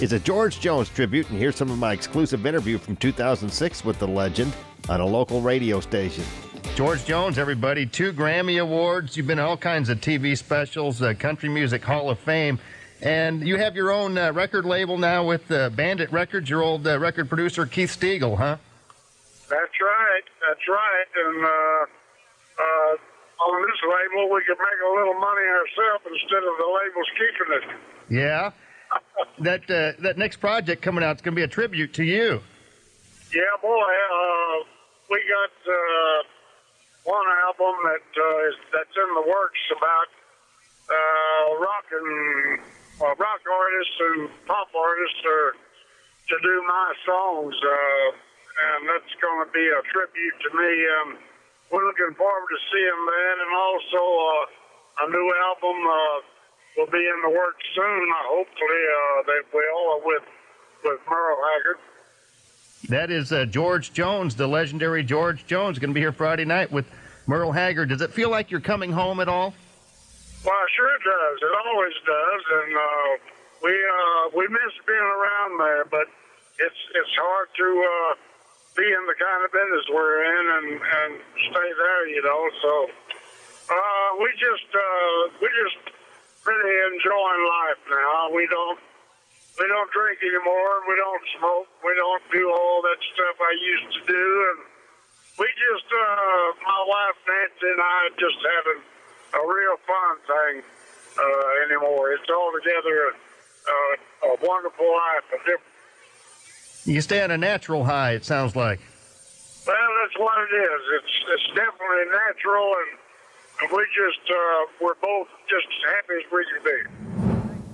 is a George Jones tribute, and here's some of my exclusive interview from 2006 with the legend on a local radio station. George Jones, everybody, 2 Grammy Awards. You've been in all kinds of TV specials, Country Music Hall of Fame, and you have your own record label now with Bandit Records, your old record producer Keith Stegall, huh? That's right. And on this label, we can make a little money ourselves instead of the labels keeping it. Yeah. That next project coming out is going to be a tribute to you. Yeah, boy. We got one album that's in the works about rock artists and pop artists to do my songs, and that's going to be a tribute to me. We're looking forward to seeing that, and also a new album will be in the works soon. Hopefully, they will with Merle Haggard. That is George Jones, the legendary George Jones, going to be here Friday night with Merle Haggard. Does it feel like you're coming home at all? Well, sure it does. It always does, and we miss being around there, but it's hard to be in the kind of business we're in and stay there, you know. So we just really enjoying life now. We don't drink anymore. We don't smoke. We don't do all that stuff I used to do, and we just my wife Nancy and I just having a real fun thing anymore. It's altogether a wonderful life. You stay on a natural high, it sounds like. Well, that's what it is. It's definitely natural, and we're both just as happy as we can be.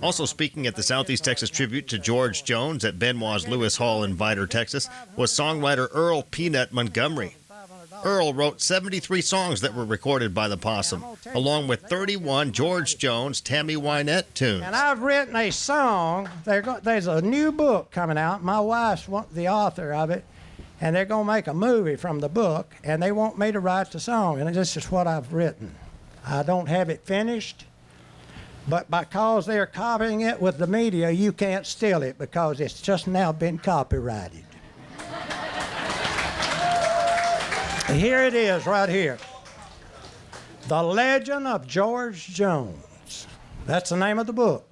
Also speaking at the Southeast Texas tribute to George Jones at Benoit's Lewis Hall in Vidor, Texas, was songwriter Earl Peanut Montgomery. Earl wrote 73 songs that were recorded by the Possum, along with 31 George Jones, Tammy Wynette tunes. And I've written a song. There's a new book coming out. My wife's the author of it, and they're going to make a movie from the book, and they want me to write the song, and this is what I've written. I don't have it finished, but because they're copying it with the media, you can't steal it because it's just now been copyrighted. Here it is, right here. The Legend of George Jones. That's the name of the book.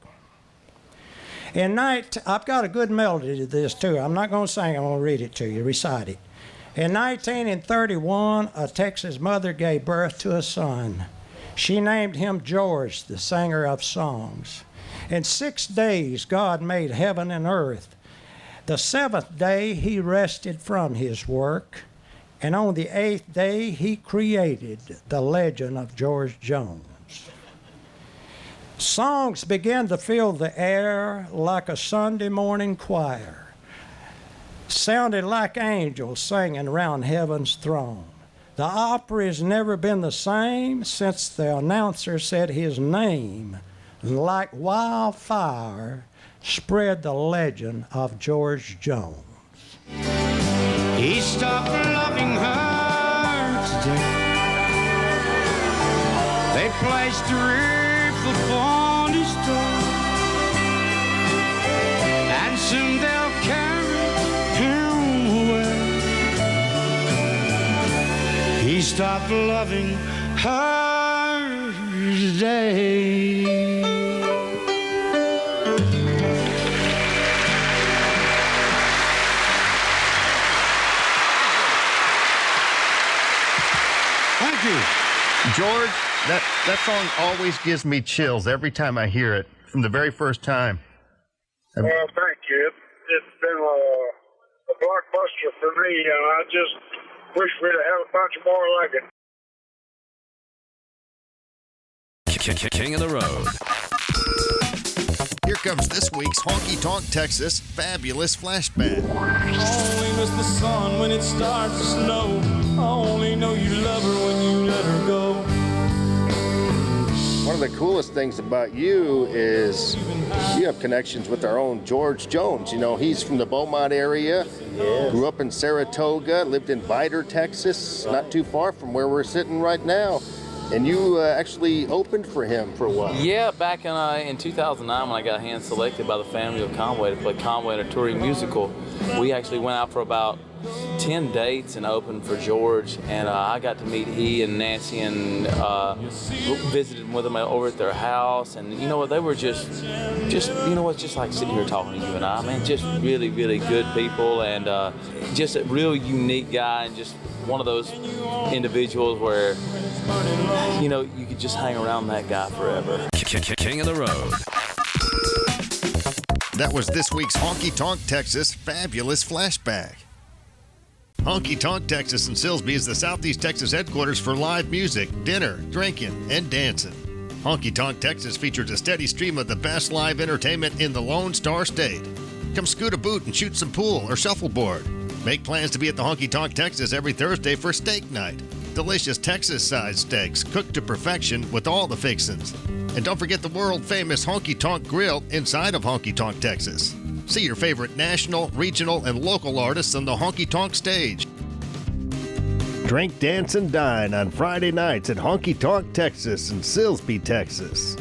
I've got a good melody to this, too. I'm not going to sing. I'm going to read it to you, recite it. In 1931, a Texas mother gave birth to a son. She named him George, the singer of songs. In 6 days, God made heaven and earth. The 7th day, he rested from his work. And on the 8th day, he created the legend of George Jones. Songs began to fill the air like a Sunday morning choir, sounded like angels singing round heaven's throne. The opera has never been the same since the announcer said his name. Like wildfire, spread the legend of George Jones. He stopped loving her today. They placed a wreath upon his door, and soon they'll carry him away. He stopped loving her today. George, that song always gives me chills every time I hear it, from the very first time. Well, thank you. It's been a blockbuster for me, and I just wish we'd have a bunch more like it. King of the Road. Here comes this week's Honky Tonk Texas Fabulous Flashback. Only miss the sun when it starts to snow. I only know you love her when you let her go. One of the coolest things about you is you have connections with our own George Jones. You know, he's from the Beaumont area, grew up in Saratoga, lived in Vidor, Texas, not too far from where we're sitting right now. And you actually opened for him for a while. Yeah, back in 2009 when I got hand selected by the family of Conway to play Conway in a touring musical, we actually went out for about 10 dates and opened for George, and I got to meet he and Nancy and visited with them over at their house, and you know what, they were just you know what, just like sitting here talking to you and I, man, just really, really good people, and just a real unique guy, and just one of those individuals where, you know, you could just hang around that guy forever. King of the Road. That was this week's Honky Tonk Texas Fabulous Flashback. Honky Tonk Texas in Silsbee is the Southeast Texas headquarters for live music, dinner, drinking, and dancing. Honky Tonk Texas features a steady stream of the best live entertainment in the Lone Star State. Come scoot a boot and shoot some pool or shuffleboard. Make plans to be at the Honky Tonk Texas every Thursday for steak night. Delicious Texas-sized steaks cooked to perfection with all the fixins. And don't forget the world-famous Honky Tonk Grill inside of Honky Tonk Texas. See your favorite national, regional, and local artists on the Honky Tonk stage. Drink, dance, and dine on Friday nights at Honky Tonk Texas in Silsbee, Texas.